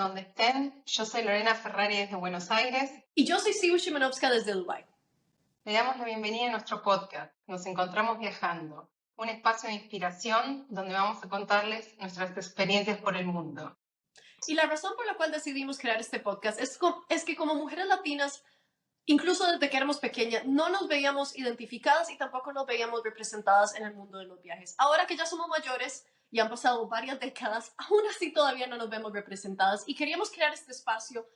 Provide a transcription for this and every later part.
donde estén. Yo soy Lorena Ferrari desde Buenos Aires. Y yo soy Sibu Shimanovska desde Dubái. Le damos la bienvenida a nuestro podcast. Nos encontramos viajando, un espacio de inspiración donde vamos a contarles nuestras experiencias por el mundo. Y la razón por la cual decidimos crear este podcast es que como mujeres latinas, incluso desde que éramos pequeñas, no nos veíamos identificadas y tampoco nos veíamos representadas en el mundo de los viajes. Ahora que ya somos mayores y han pasado varias décadas, aún así todavía no nos vemos representadas y queríamos crear este espacio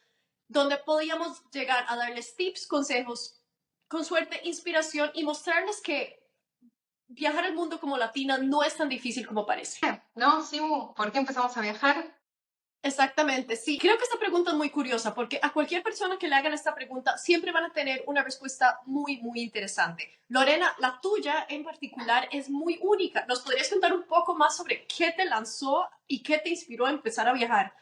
donde podíamos llegar a darles tips, consejos, con suerte, inspiración y mostrarles que viajar al mundo como latina no es tan difícil como parece. ¿No, Sibu? ¿Por qué empezamos a viajar? Exactamente, sí. Creo que esta pregunta es muy curiosa porque a cualquier persona que le hagan esta pregunta siempre van a tener una respuesta muy, muy interesante. Lorena, la tuya en particular es muy única. ¿Nos podrías contar un poco más sobre qué te lanzó y qué te inspiró a empezar a viajar?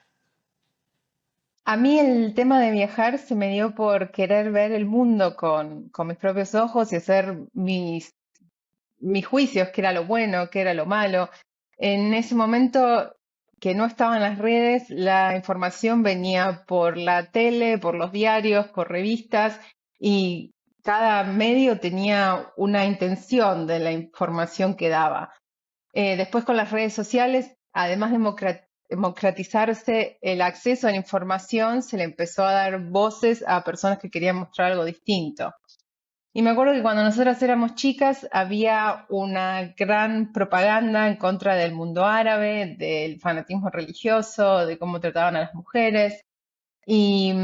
A mí el tema de viajar se me dio por querer ver el mundo con mis propios ojos y hacer mis juicios, qué era lo bueno, qué era lo malo. En ese momento que no estaban las redes, la información venía por la tele, por los diarios, por revistas y cada medio tenía una intención de la información que daba. Después con las redes sociales, además de democratizarse el acceso a la información, se le empezó a dar voces a personas que querían mostrar algo distinto. Y me acuerdo que cuando nosotras éramos chicas había una gran propaganda en contra del mundo árabe, del fanatismo religioso, de cómo trataban a las mujeres. Y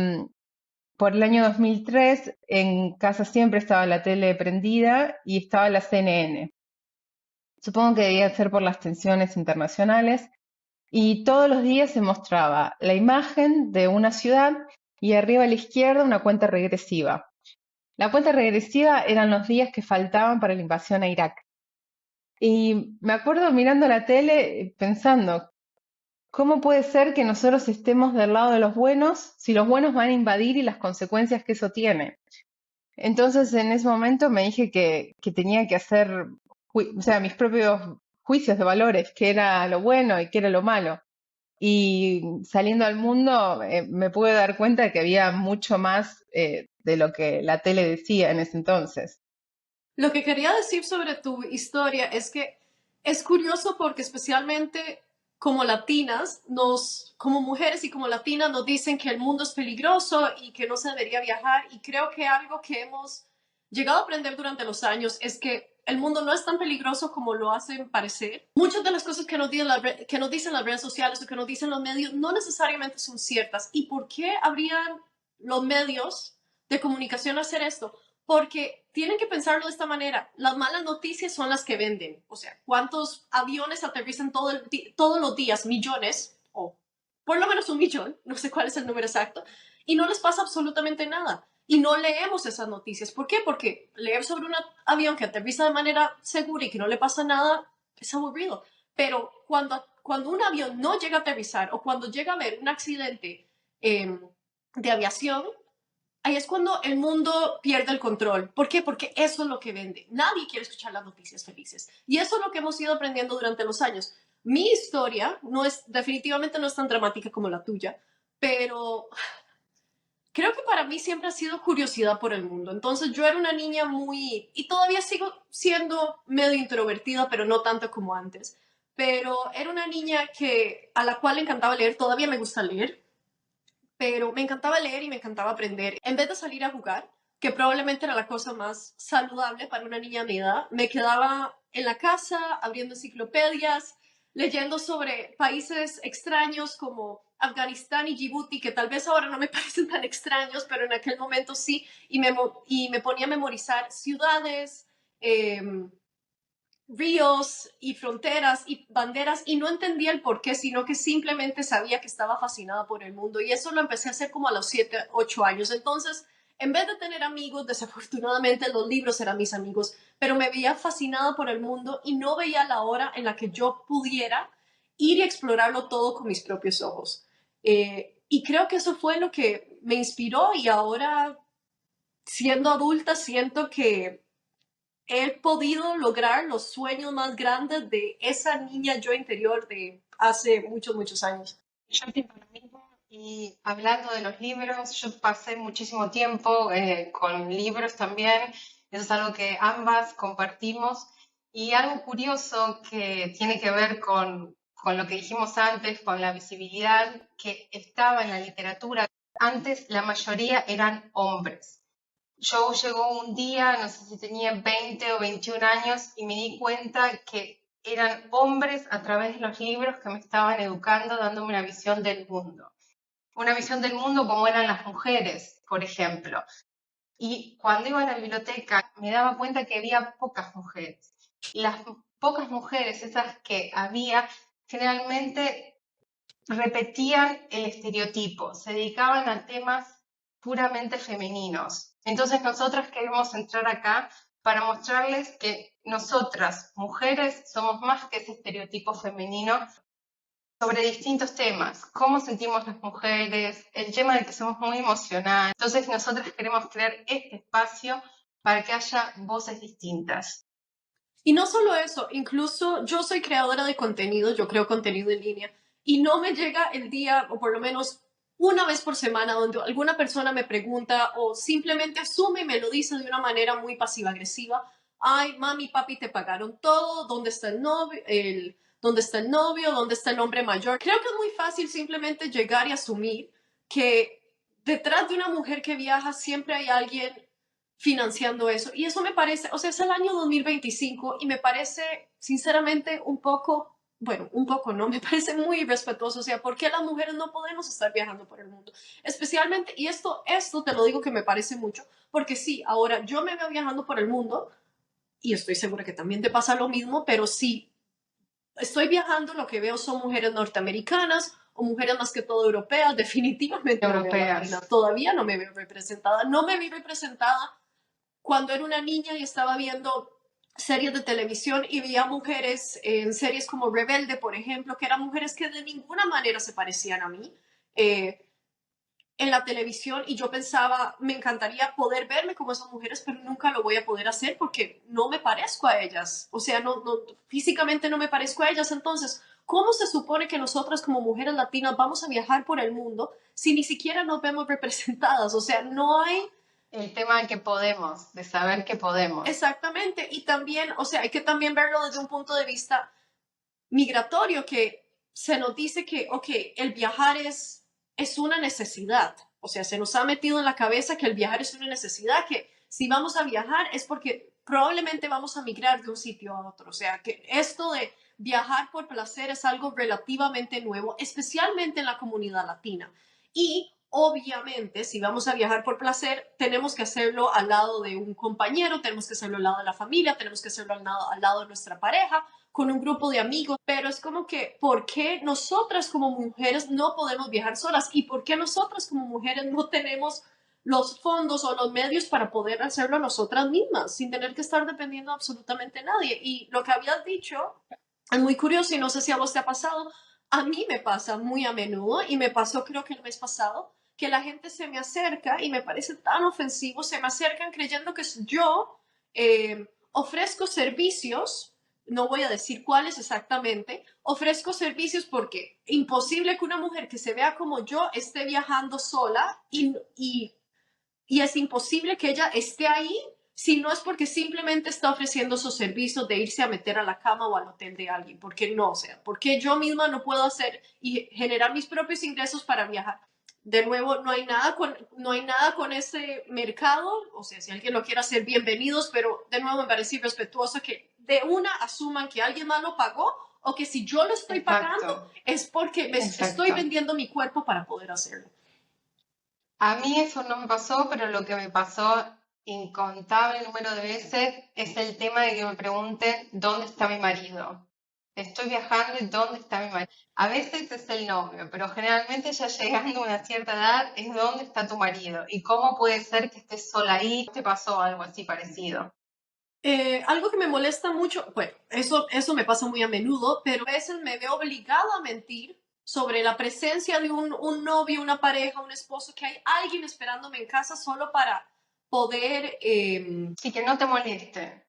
por el año 2003 en casa siempre estaba la tele prendida y estaba la CNN. Supongo que debía ser por las tensiones internacionales. Y todos los días se mostraba la imagen de una ciudad y arriba a la izquierda una cuenta regresiva. La cuenta regresiva eran los días que faltaban para la invasión a Irak. Y me acuerdo mirando la tele pensando, ¿cómo puede ser que nosotros estemos del lado de los buenos si los buenos van a invadir y las consecuencias que eso tiene? Entonces en ese momento me dije que tenía que hacer mis propios juicios de valores, qué era lo bueno y qué era lo malo. Y saliendo al mundo me pude dar cuenta de que había mucho más de lo que la tele decía en ese entonces. Lo que quería decir sobre tu historia es que es curioso porque especialmente como latinas, como mujeres y como latinas nos dicen que el mundo es peligroso y que no se debería viajar y creo que algo que hemos llegado a aprender durante los años es que el mundo no es tan peligroso como lo hacen parecer. Muchas de las cosas que nos dicen las redes sociales o que nos dicen los medios no necesariamente son ciertas. ¿Y por qué habrían los medios de comunicación hacer esto? Porque tienen que pensarlo de esta manera. Las malas noticias son las que venden. O sea, ¿cuántos aviones aterrizan todos los días? Millones, o por lo menos 1 millón, no sé cuál es el número exacto, y no les pasa absolutamente nada. Y no leemos esas noticias. ¿Por qué? Porque leer sobre un avión que aterriza de manera segura y que no le pasa nada es aburrido. Pero cuando un avión no llega a aterrizar o cuando llega a haber un accidente de aviación, ahí es cuando el mundo pierde el control. ¿Por qué? Porque eso es lo que vende. Nadie quiere escuchar las noticias felices. Y eso es lo que hemos ido aprendiendo durante los años. Mi historia definitivamente no es tan dramática como la tuya, pero creo que para mí siempre ha sido curiosidad por el mundo. Entonces yo era una niña y todavía sigo siendo medio introvertida, pero no tanto como antes. Pero era una niña a la cual le encantaba leer, todavía me gusta leer, pero me encantaba leer y me encantaba aprender. En vez de salir a jugar, que probablemente era la cosa más saludable para una niña de mi edad, me quedaba en la casa abriendo enciclopedias, leyendo sobre países extraños como Afganistán y Djibouti, que tal vez ahora no me parecen tan extraños, pero en aquel momento sí, y me ponía a memorizar ciudades, ríos y fronteras y banderas y no entendía el por qué, sino que simplemente sabía que estaba fascinada por el mundo y eso lo empecé a hacer como a los 7, 8 años. Entonces, en vez de tener amigos, desafortunadamente los libros eran mis amigos, pero me veía fascinada por el mundo y no veía la hora en la que yo pudiera ir y explorarlo todo con mis propios ojos. Y creo que eso fue lo que me inspiró y ahora, siendo adulta, siento que he podido lograr los sueños más grandes de esa niña yo interior de hace muchos, muchos años. Yo opino lo mismo. Y hablando de los libros, yo pasé muchísimo tiempo con libros también, eso es algo que ambas compartimos. Y algo curioso que tiene que ver con lo que dijimos antes, con la visibilidad que estaba en la literatura. Antes la mayoría eran hombres. Yo llegó un día, no sé si tenía 20 o 21 años, y me di cuenta que eran hombres a través de los libros que me estaban educando, dándome una visión del mundo. Una visión del mundo como eran las mujeres, por ejemplo. Y cuando iba a la biblioteca me daba cuenta que había pocas mujeres. Las pocas mujeres, esas que había, generalmente repetían el estereotipo, se dedicaban a temas puramente femeninos. Entonces nosotras queremos entrar acá para mostrarles que nosotras, mujeres, somos más que ese estereotipo femenino sobre distintos temas, cómo sentimos las mujeres, el tema del que somos muy emocionales. Entonces nosotras queremos crear este espacio para que haya voces distintas. Y no solo eso, incluso yo soy creadora de contenido, yo creo contenido en línea, y no me llega el día, o por lo menos una vez por semana, donde alguna persona me pregunta o simplemente asume y me lo dice de una manera muy pasiva-agresiva. Ay, mami, papi, te pagaron todo, ¿dónde está el novio? ¿Dónde está el novio? ¿Dónde está el hombre mayor? Creo que es muy fácil simplemente llegar y asumir que detrás de una mujer que viaja siempre hay alguien financiando eso. Y eso me parece, o sea, es el año 2025 y me parece, sinceramente, un poco, bueno, un poco no, me parece muy irrespetuoso. O sea, ¿por qué las mujeres no podemos estar viajando por el mundo? Especialmente, y esto te lo digo que me parece mucho, porque sí, ahora yo me veo viajando por el mundo y estoy segura que también te pasa lo mismo, pero sí, estoy viajando, lo que veo son mujeres norteamericanas o mujeres más que todo europeas, definitivamente no veo latina, Europeas. todavía no me veo representada, no me vi representada cuando era una niña y estaba viendo series de televisión y veía mujeres en series como Rebelde, por ejemplo, que eran mujeres que de ninguna manera se parecían a mí eh, en la televisión y yo pensaba, me encantaría poder verme como esas mujeres, pero nunca lo voy a poder hacer porque no me parezco a ellas, o sea, físicamente no me parezco a ellas, entonces, ¿cómo se supone que nosotras como mujeres latinas vamos a viajar por el mundo si ni siquiera nos vemos representadas? O sea, no hay. El tema de que podemos, de saber que podemos. Exactamente, y también, o sea, hay que también verlo desde un punto de vista migratorio, que se nos dice que, ok, el viajar es una necesidad, o sea, se nos ha metido en la cabeza que el viajar es una necesidad, que si vamos a viajar es porque probablemente vamos a migrar de un sitio a otro, o sea, que esto de viajar por placer es algo relativamente nuevo, especialmente en la comunidad latina. Y obviamente, si vamos a viajar por placer, tenemos que hacerlo al lado de un compañero, tenemos que hacerlo al lado de la familia, tenemos que hacerlo al lado de nuestra pareja, con un grupo de amigos, pero es como que, ¿por qué nosotras como mujeres no podemos viajar solas? ¿Y por qué nosotras como mujeres no tenemos los fondos o los medios para poder hacerlo nosotras mismas, sin tener que estar dependiendo absolutamente de nadie? Y lo que habías dicho es muy curioso y no sé si a vos te ha pasado. A mí me pasa muy a menudo y me pasó creo que el mes pasado que la gente se me acerca y me parece tan ofensivo, se me acercan creyendo que yo ofrezco servicios, no voy a decir cuáles exactamente, ofrezco servicios porque imposible que una mujer que se vea como yo esté viajando sola y es imposible que ella esté ahí si no es porque simplemente está ofreciendo sus servicios de irse a meter a la cama o al hotel de alguien. Porque no, o sea, porque yo misma no puedo hacer y generar mis propios ingresos para viajar. De nuevo, no hay nada con ese mercado, o sea, si alguien lo quiere hacer, bienvenidos, pero de nuevo me parece irrespetuoso que de una asuman que alguien más lo pagó o que si yo lo estoy pagando Exacto, es porque me estoy exacto. vendiendo mi cuerpo para poder hacerlo. A mí eso no me pasó, pero lo que me pasó incontable número de veces es el tema de que me pregunten dónde está mi marido. Estoy viajando y dónde está mi marido. A veces es el novio, pero generalmente ya llegando a una cierta edad es dónde está tu marido y cómo puede ser que estés sola ahí. ¿Te pasó algo así parecido? Algo que me molesta mucho, bueno, eso me pasa muy a menudo, pero a veces me veo obligada a mentir sobre la presencia de un novio, una pareja, un esposo, que hay alguien esperándome en casa solo para poder Sí, que no te moleste.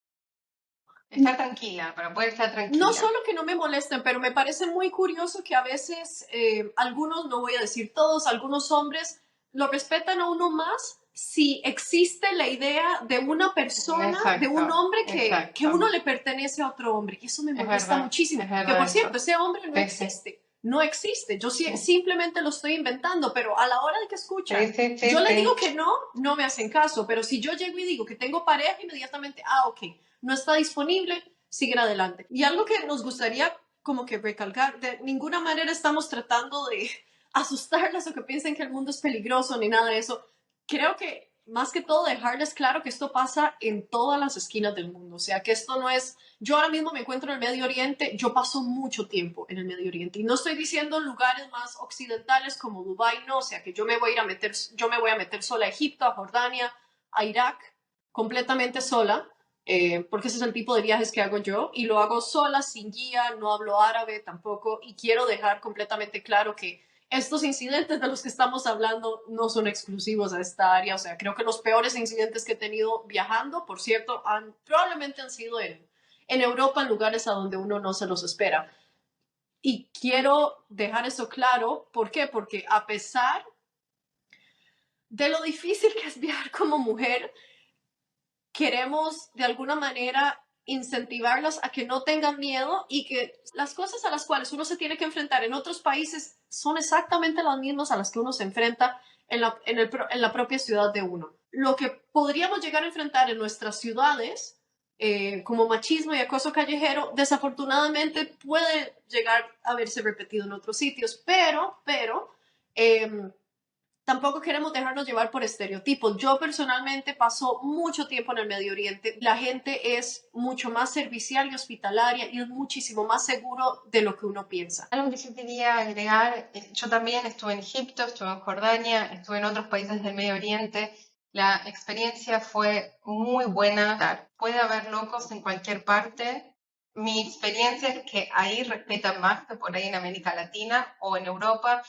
estar tranquila, para poder estar No tranquila. solo que no me molesten, pero me parece muy curioso que a veces algunos, no voy a decir todos, algunos hombres lo respetan a uno más si existe la idea de una persona, de un Exacto, hombre que uno exacto. le pertenece a otro hombre. Y eso me Es molesta verdad, muchísimo. es Que verdad por eso. cierto, ese hombre no Sí, sí, existe. No existe. Yo sí. simplemente lo estoy inventando, pero a la hora de que escuchan, Sí, sí, yo les sí. digo que no, no me hacen caso. Pero si yo llego y digo que tengo pareja, inmediatamente, ok, no está disponible, siguen adelante. Y algo que nos gustaría como que recalcar, de ninguna manera estamos tratando de asustarlas o que piensen que el mundo es peligroso ni nada de eso. Creo que más que todo dejarles claro que esto pasa en todas las esquinas del mundo, o sea, que esto no es, yo ahora mismo me encuentro en el Medio Oriente, yo paso mucho tiempo en el Medio Oriente y no estoy diciendo lugares más occidentales como Dubái, no, o sea, que yo me voy a meter sola a Egipto, a Jordania, a Irak, completamente sola, porque ese es el tipo de viajes que hago yo y lo hago sola, sin guía, no hablo árabe tampoco y quiero dejar completamente claro que estos incidentes de los que estamos hablando no son exclusivos a esta área, o sea, creo que los peores incidentes que he tenido viajando, por cierto, probablemente han sido en Europa, en lugares a donde uno no se los espera. Y quiero dejar eso claro, ¿por qué? Porque a pesar de lo difícil que es viajar como mujer, queremos de alguna manera incentivarlas a que no tengan miedo y que las cosas a las cuales uno se tiene que enfrentar en otros países son exactamente las mismas a las que uno se enfrenta en la propia ciudad de uno. Lo que podríamos llegar a enfrentar en nuestras ciudades, como machismo y acoso callejero, desafortunadamente puede llegar a verse repetido en otros sitios, pero eh, tampoco queremos dejarnos llevar por estereotipos. Yo personalmente paso mucho tiempo en el Medio Oriente. La gente es mucho más servicial y hospitalaria y es muchísimo más seguro de lo que uno piensa. Algo que yo quería agregar, yo también estuve en Egipto, estuve en Jordania, estuve en otros países del Medio Oriente. La experiencia fue muy buena. Puede haber locos en cualquier parte. Mi experiencia es que ahí respetan más que por ahí en América Latina o en Europa.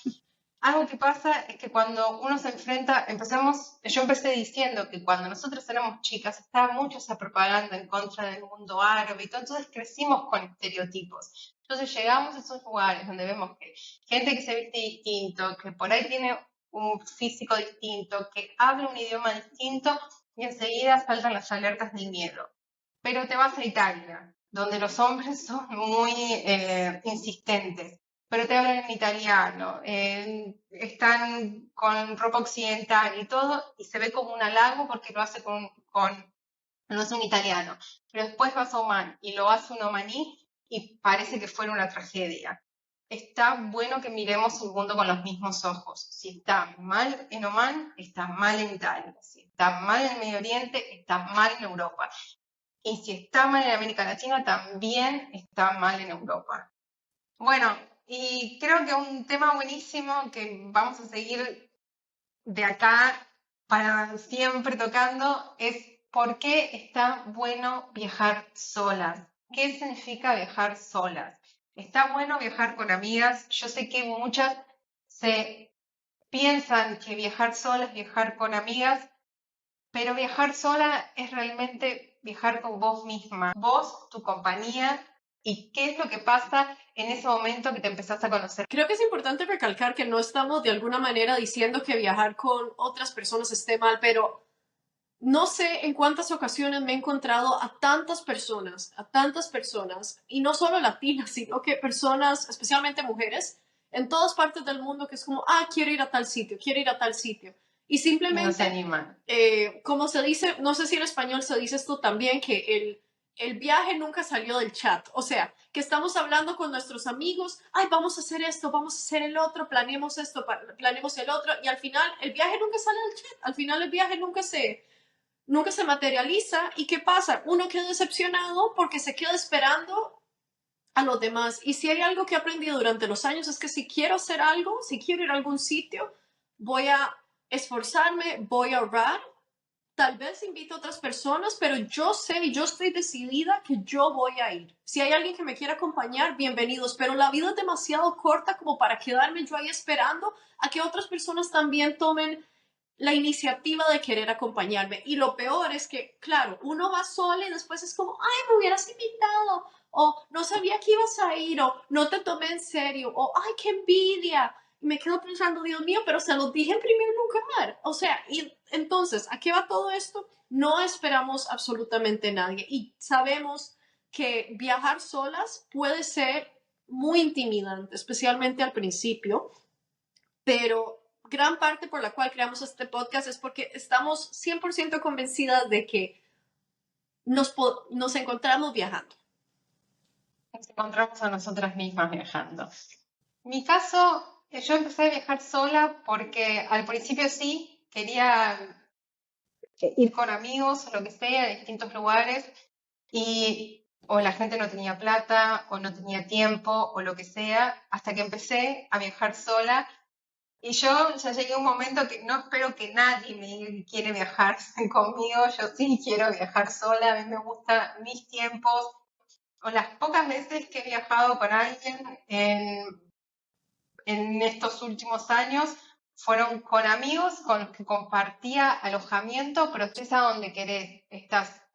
Algo que pasa es que cuando uno se enfrenta, yo empecé diciendo que cuando nosotros éramos chicas estaba mucho esa propaganda en contra del mundo árabe y todo, entonces crecimos con estereotipos. Entonces llegamos a esos lugares donde vemos que gente que se viste distinto, que por ahí tiene un físico distinto, que habla un idioma distinto y enseguida saltan las alertas del miedo. Pero te vas a Italia, donde los hombres son muy insistentes, pero te hablan en italiano, están con ropa occidental y todo, y se ve como un halago porque lo hace no es un italiano. Pero después vas a Oman y lo hace un omaní y parece que fuera una tragedia. Está bueno que miremos el mundo con los mismos ojos. Si está mal en Oman, está mal en Italia. Si está mal en el Medio Oriente, está mal en Europa. Y si está mal en América Latina, también está mal en Europa. Bueno, y creo que un tema buenísimo que vamos a seguir de acá para siempre tocando es por qué está bueno viajar solas. ¿Qué significa viajar solas? Está bueno viajar con amigas. Yo sé que muchas se piensan que viajar solas es viajar con amigas, pero viajar sola es realmente viajar con vos misma, vos, tu compañía y qué es lo que pasa en ese momento que te empezás a conocer. Creo que es importante recalcar que no estamos de alguna manera diciendo que viajar con otras personas esté mal, pero no sé en cuántas ocasiones me he encontrado a tantas personas, y no solo latinas, sino que personas, especialmente mujeres, en todas partes del mundo, que es como, quiero ir a tal sitio, quiero ir a tal sitio. Y Y no se simplemente, animan. como se dice, no sé si en español se dice esto también, que el viaje nunca salió del chat. O sea, que estamos hablando con nuestros amigos, vamos a hacer esto, vamos a hacer el otro, planeemos esto, planeemos el otro, y al final el viaje nunca sale del chat, al final el viaje nunca se materializa. ¿Y qué pasa? Uno queda decepcionado porque se queda esperando a los demás. Y si hay algo que he aprendido durante los años es que si quiero hacer algo, si quiero ir a algún sitio, voy a esforzarme, voy a ahorrar. Tal vez invito a otras personas, pero yo sé y yo estoy decidida que yo voy a ir. Si hay alguien que me quiera acompañar, bienvenidos, pero la vida es demasiado corta como para quedarme yo ahí esperando a que otras personas también tomen la iniciativa de querer acompañarme. Y lo peor es que, claro, uno va sola y después es como, ay, me hubieras invitado, o no sabía que ibas a ir, o no te tomé en serio, o ay, qué envidia. Y me quedo pensando, Dios mío, pero se lo dije en primer lugar. O sea, y entonces, ¿a qué va todo esto? No esperamos absolutamente nadie y sabemos que viajar solas puede ser muy intimidante, especialmente al principio, pero gran parte por la cual creamos este podcast es porque estamos 100% convencidas de que nos encontramos viajando. Nos encontramos a nosotras mismas viajando. Mi caso, yo empecé a viajar sola porque al principio sí quería ir con amigos o lo que sea a distintos lugares y o la gente no tenía plata o no tenía tiempo o lo que sea, hasta que empecé a viajar sola. Y yo ya llegué a un momento que no espero que nadie me diga que quiere viajar conmigo, yo sí quiero viajar sola, a mí me gustan mis tiempos, o las pocas veces que he viajado con alguien en estos últimos años fueron con amigos con los que compartía alojamiento, pero estés a donde querés,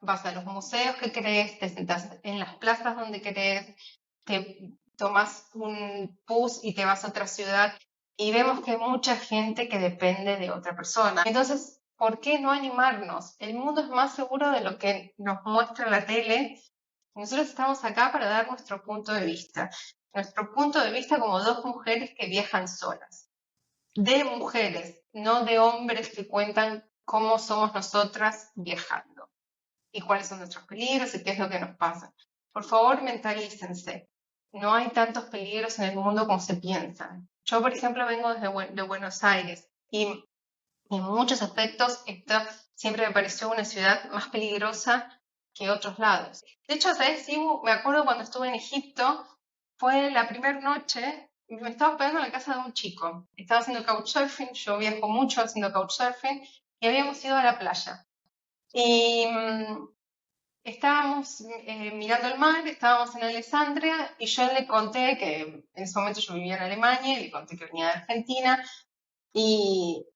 vas a los museos que querés, te sentás en las plazas donde querés, te tomas un bus y te vas a otra ciudad y vemos que hay mucha gente que depende de otra persona. Entonces, ¿por qué no animarnos? El mundo es más seguro de lo que nos muestra la tele. Nosotros estamos acá para dar nuestro punto de vista como dos mujeres que viajan solas, de mujeres, no de hombres que cuentan cómo somos nosotras viajando y cuáles son nuestros peligros y qué es lo que nos pasa. Por favor, mentalícense. No hay tantos peligros en el mundo como se piensan. Yo, por ejemplo, vengo de Buenos Aires y en muchos aspectos esta siempre me pareció una ciudad más peligrosa que otros lados. De hecho, ¿sabes? Sí, me acuerdo cuando estuve en Egipto, fue la primera noche, me estaba hospedando en la casa de un chico. Estaba haciendo couchsurfing, yo viajo mucho haciendo couchsurfing, y habíamos ido a la playa. Y estábamos mirando el mar, estábamos en Alessandria, y yo le conté que en ese momento yo vivía en Alemania, y le conté que venía de Argentina, y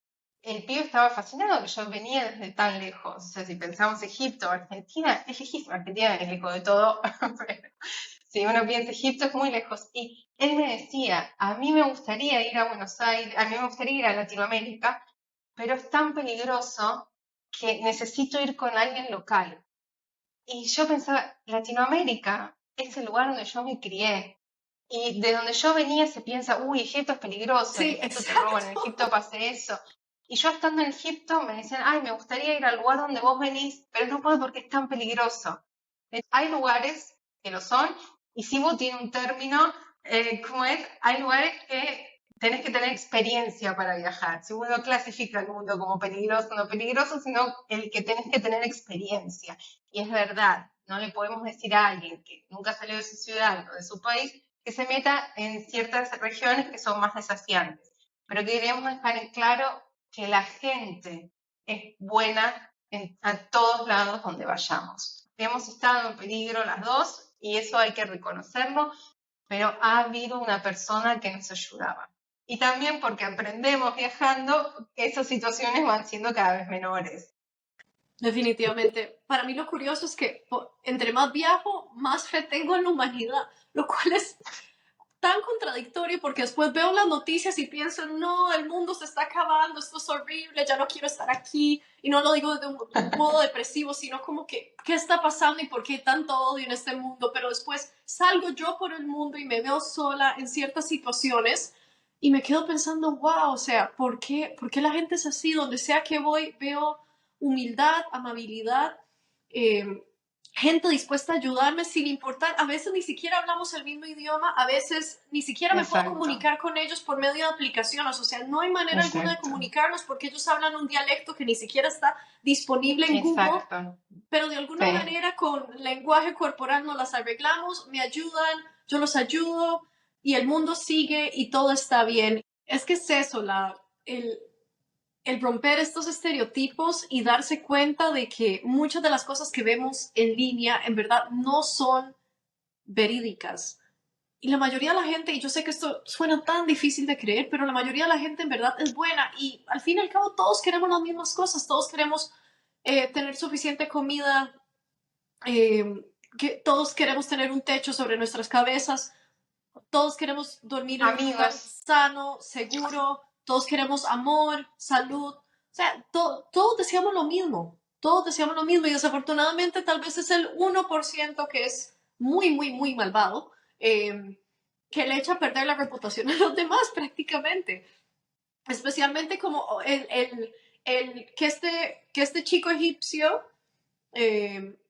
el pibe estaba fascinado que yo venía desde tan lejos. O sea, si pensamos Egipto o Argentina, es lejísimo. Argentina es lejos de todo, pero si uno piensa Egipto es muy lejos. Y él me decía, a mí me gustaría ir a Buenos Aires, a mí me gustaría ir a Latinoamérica, pero es tan peligroso que necesito ir con alguien local. Y yo pensaba, Latinoamérica es el lugar donde yo me crié. Y de donde yo venía se piensa, uy, Egipto es peligroso, en Sí, Egipto te roban, en exacto. Egipto pasa eso. Y yo estando en Egipto me decían, ay, me gustaría ir al lugar donde vos venís, pero no puedo porque es tan peligroso. Hay lugares que lo son, y Sibu tiene un término, ¿cómo es? Hay lugares que tenés que tener experiencia para viajar. Sibu no clasifica el mundo como peligroso o no peligroso, sino el que tenés que tener experiencia. Y es verdad, no le podemos decir a alguien que nunca salió de su ciudad o de su país que se meta en ciertas regiones que son más desafiantes. Pero queremos dejar en claro que la gente es buena a todos lados donde vayamos. Hemos estado en peligro las dos y eso hay que reconocerlo, pero ha habido una persona que nos ayudaba. Y también porque aprendemos viajando, esas situaciones van siendo cada vez menores. Definitivamente. Para mí lo curioso es que entre más viajo, más fe tengo en la humanidad, lo cual es tan contradictorio porque después veo las noticias y pienso, no, el mundo se está acabando, esto es horrible, ya no quiero estar aquí. Y no lo digo de un modo depresivo, sino como que, ¿qué está pasando y por qué tanto odio en este mundo? Pero después salgo yo por el mundo y me veo sola en ciertas situaciones y me quedo pensando, wow, o sea, por qué la gente es así? Donde sea que voy, veo humildad, amabilidad, eh, gente dispuesta a ayudarme sin importar, a veces ni siquiera hablamos el mismo idioma, a veces ni siquiera me puedo Exacto, comunicar con ellos por medio de aplicaciones, o sea, no hay manera alguna de exacto, comunicarnos porque ellos hablan un dialecto que ni siquiera está disponible en Google, exacto. pero de alguna Sí. manera con lenguaje corporal nos las arreglamos, me ayudan, yo los ayudo y el mundo sigue y todo está bien. Es que es eso, el romper estos estereotipos y darse cuenta de que muchas de las cosas que vemos en línea en verdad no son verídicas. Y la mayoría de la gente, y yo sé que esto suena tan difícil de creer, pero la mayoría de la gente en verdad es buena y al fin y al cabo todos queremos las mismas cosas, todos queremos tener suficiente comida, eh, que todos queremos tener un techo sobre nuestras cabezas, todos queremos dormir en un lugar Amigos, sano, seguro, todos queremos amor, salud, o sea, todos deseamos lo mismo, todos deseamos lo mismo y desafortunadamente tal vez es el 1% que es muy, muy, muy malvado, que le echa a perder la reputación a los demás prácticamente, especialmente como que este chico egipcio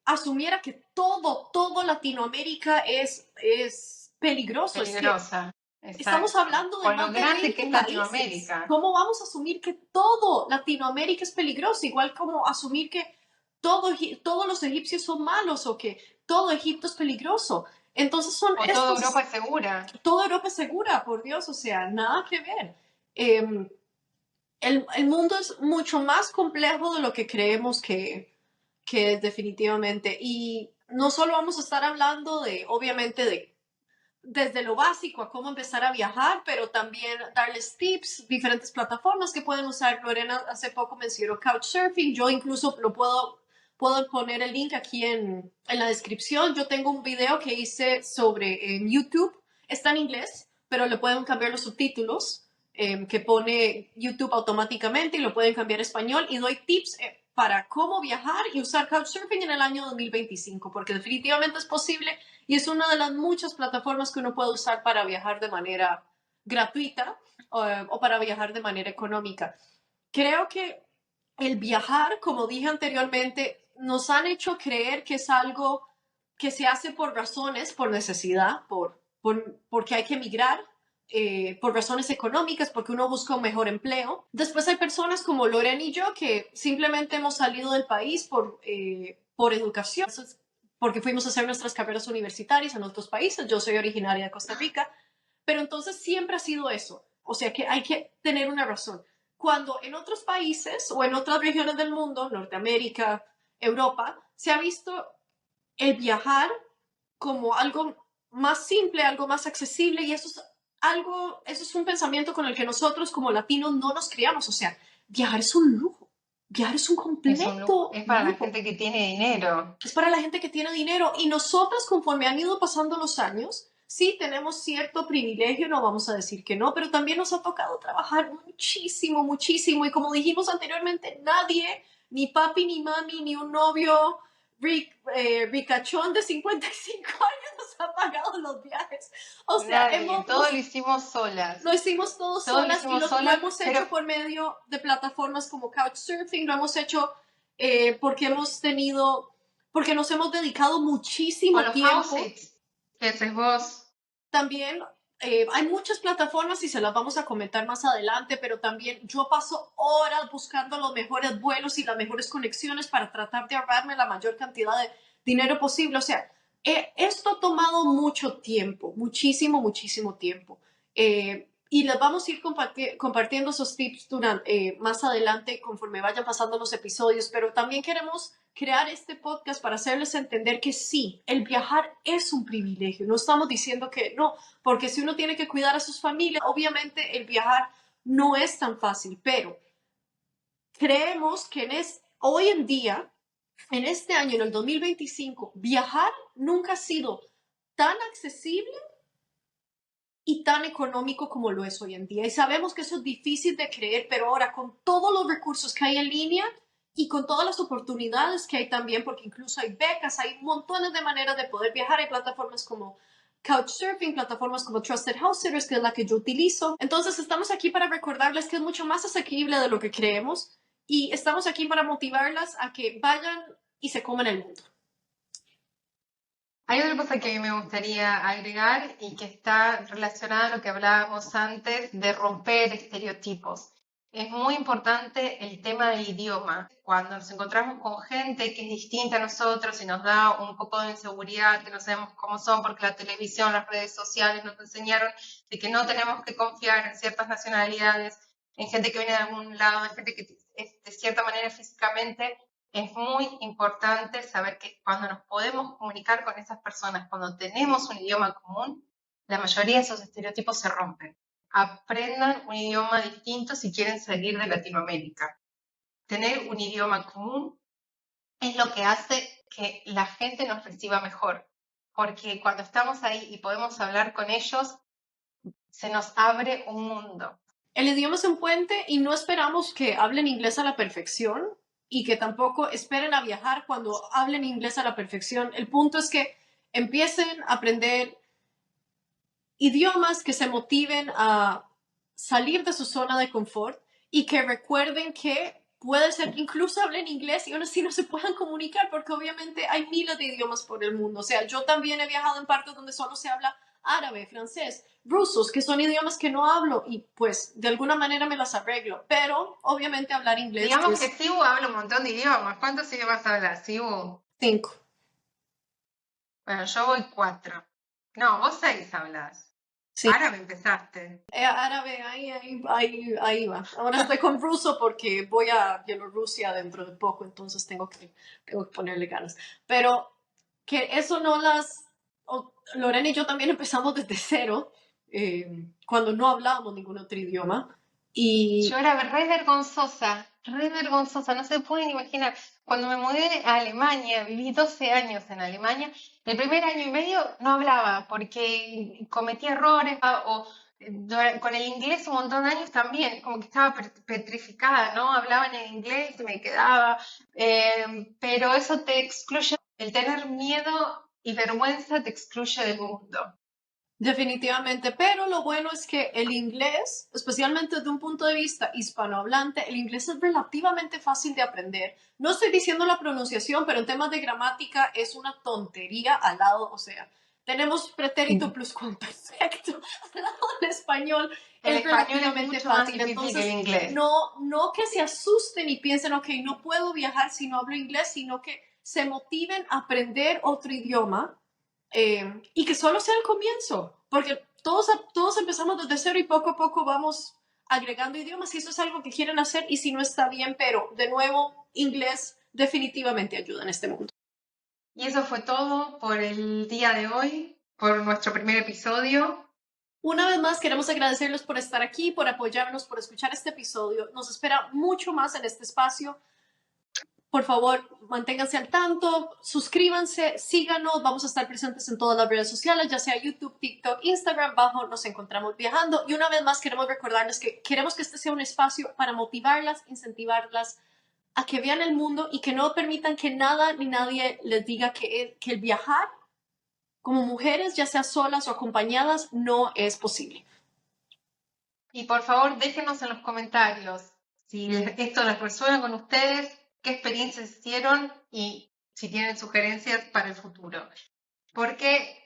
asumiera que todo Latinoamérica es peligroso. Es que peligrosa, estamos exacto. hablando de Con lo más de grande que 20 es países. Latinoamérica. ¿Cómo vamos a asumir que todo Latinoamérica es peligroso? Igual como asumir que todos los egipcios son malos o que todo Egipto es peligroso. Entonces son O toda Europa estos, es segura. toda Europa es segura, por Dios, o sea, nada que ver. Eh, el mundo es mucho más complejo de lo que creemos que es definitivamente. Y no solo vamos a estar hablando de, obviamente, de desde lo básico a cómo empezar a viajar, pero también darles tips, diferentes plataformas que pueden usar. Lorena hace poco mencionó Couchsurfing, yo incluso puedo poner el link aquí en la descripción. Yo tengo un video que hice sobre en YouTube, está en inglés, pero le pueden cambiar los subtítulos que pone YouTube automáticamente y lo pueden cambiar a español y doy tips para cómo viajar y usar Couchsurfing en el año 2025, porque definitivamente es posible y es una de las muchas plataformas que uno puede usar para viajar de manera gratuita o para viajar de manera económica. Creo que el viajar, como dije anteriormente, nos han hecho creer que es algo que se hace por razones, por necesidad, porque hay que emigrar, por razones económicas, porque uno busca un mejor empleo. Después hay personas como Loren y yo que simplemente hemos salido del país por educación, porque fuimos a hacer nuestras carreras universitarias en otros países. Yo soy originaria de Costa Rica, pero entonces siempre ha sido eso. O sea que hay que tener una razón. Cuando en otros países o en otras regiones del mundo, Norteamérica, Europa, se ha visto el viajar como algo más simple, algo más accesible y eso es un pensamiento con el que nosotros como latinos no nos criamos. O sea, viajar es un lujo, viajar es un Es un lujo. completo Es para la lujo. gente que tiene dinero. Es para la gente que tiene dinero y nosotras conforme han ido pasando los años, sí tenemos cierto privilegio, no vamos a decir que no, pero también nos ha tocado trabajar muchísimo, muchísimo y como dijimos anteriormente, nadie, ni papi, ni mami, ni un novio ricachón de 55 años nos ha pagado los viajes. O sea, Nadie. Todo lo hicimos solas. lo hicimos todos Todo lo solas y hicimos lo solas, hemos pero hecho por medio de plataformas como Couchsurfing, lo hemos hecho porque nos hemos dedicado con muchísimo los house tiempo. sits que haces vos. También hay muchas plataformas y se las vamos a comentar más adelante, pero también yo paso horas buscando los mejores vuelos y las mejores conexiones para tratar de ahorrarme la mayor cantidad de dinero posible. O sea, esto ha tomado mucho tiempo, muchísimo, muchísimo tiempo. Y les vamos a ir compartiendo esos tips más adelante conforme vayan pasando los episodios, pero también queremos crear este podcast para hacerles entender que sí, el viajar es un privilegio. No estamos diciendo que no, porque si uno tiene que cuidar a sus familias, obviamente el viajar no es tan fácil, pero creemos que hoy en día, en este año, en el 2025, viajar nunca ha sido tan accesible y tan económico como lo es hoy en día. Y sabemos que eso es difícil de creer, pero ahora con todos los recursos que hay en línea y con todas las oportunidades que hay también, porque incluso hay becas, hay montones de maneras de poder viajar, hay plataformas como Couchsurfing, plataformas como Trusted House Sitters, que es la que yo utilizo. Entonces estamos aquí para recordarles que es mucho más asequible de lo que creemos y estamos aquí para motivarlas a que vayan y se coman el mundo. Hay otra cosa que a mí me gustaría agregar y que está relacionada a lo que hablábamos antes de romper estereotipos. Es muy importante el tema del idioma. Cuando nos encontramos con gente que es distinta a nosotros y nos da un poco de inseguridad, que no sabemos cómo son, porque la televisión, las redes sociales nos enseñaron de que no tenemos que confiar en ciertas nacionalidades, en gente que viene de algún lado, en gente que es de cierta manera físicamente. Es muy importante saber que cuando nos podemos comunicar con esas personas, cuando tenemos un idioma común, la mayoría de esos estereotipos se rompen. Aprendan un idioma distinto si quieren salir de Latinoamérica. Tener un idioma común es lo que hace que la gente nos reciba mejor, porque cuando estamos ahí y podemos hablar con ellos, se nos abre un mundo. El idioma es un puente y no esperamos que hablen inglés a la perfección y que tampoco esperen a viajar cuando hablen inglés a la perfección. El punto es que empiecen a aprender idiomas que se motiven a salir de su zona de confort y que recuerden que puede ser que incluso hablen inglés y aún así no se puedan comunicar, porque obviamente hay miles de idiomas por el mundo. O sea, yo también he viajado en partes donde solo se habla árabe, francés, rusos, que son idiomas que no hablo y pues de alguna manera me las arreglo, pero obviamente hablar inglés Digamos que es Sibu habla un montón de idiomas. ¿Cuántos idiomas hablas, Sibu? 5. Bueno, yo voy 4. No, vos 6 hablas. Sí. Árabe empezaste. Árabe, ahí va. Ahora estoy con ruso porque voy a Bielorrusia dentro de poco, entonces tengo que ponerle ganas. Pero que eso no Lorena y yo también empezamos desde cero, cuando no hablábamos ningún otro idioma. Y Yo era re vergonzosa, no se pueden imaginar. Cuando me mudé a Alemania, viví 12 años en Alemania, el primer año y medio no hablaba porque cometí errores con el inglés un montón de años también, como que estaba petrificada, ¿no? Hablaban en inglés y me quedaba, pero eso te excluye, el tener miedo y vergüenza te excluye del mundo. definitivamente, pero lo bueno es que el inglés, especialmente desde un punto de vista hispanohablante, el inglés es relativamente fácil de aprender. No estoy diciendo la pronunciación, pero en temas de gramática es una tontería al lado, o sea, tenemos pretérito pluscuamperfecto al lado del español, El es español es relativamente mucho más fácil. difícil que el Entonces, inglés. no que se asusten y piensen, ok, no puedo viajar si no hablo inglés, sino que se motiven a aprender otro idioma, y que solo sea el comienzo, porque todos empezamos desde cero y poco a poco vamos agregando idiomas y eso es algo que quieren hacer y si no está bien, pero de nuevo, inglés definitivamente ayuda en este mundo. Y eso fue todo por el día de hoy, por nuestro primer episodio. Una vez más, queremos agradecerles por estar aquí, por apoyarnos, por escuchar este episodio. Nos espera mucho más en este espacio. Por favor, manténganse al tanto, suscríbanse, síganos, vamos a estar presentes en todas las redes sociales, ya sea YouTube, TikTok, Instagram, bajo nos encontramos viajando. Y una vez más queremos recordarles que queremos que este sea un espacio para motivarlas, incentivarlas a que vean el mundo y que no permitan que nada ni nadie les diga que el viajar como mujeres, ya sea solas o acompañadas, no es posible. Y por favor, déjenos en los comentarios si esto les resuena con ustedes, qué experiencias hicieron y si tienen sugerencias para el futuro. Porque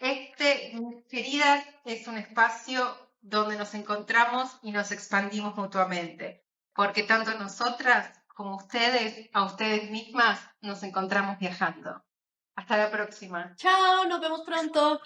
queridas, es un espacio donde nos encontramos y nos expandimos mutuamente. Porque tanto nosotras como ustedes, a ustedes mismas, nos encontramos viajando. Hasta la próxima. Chao, nos vemos pronto.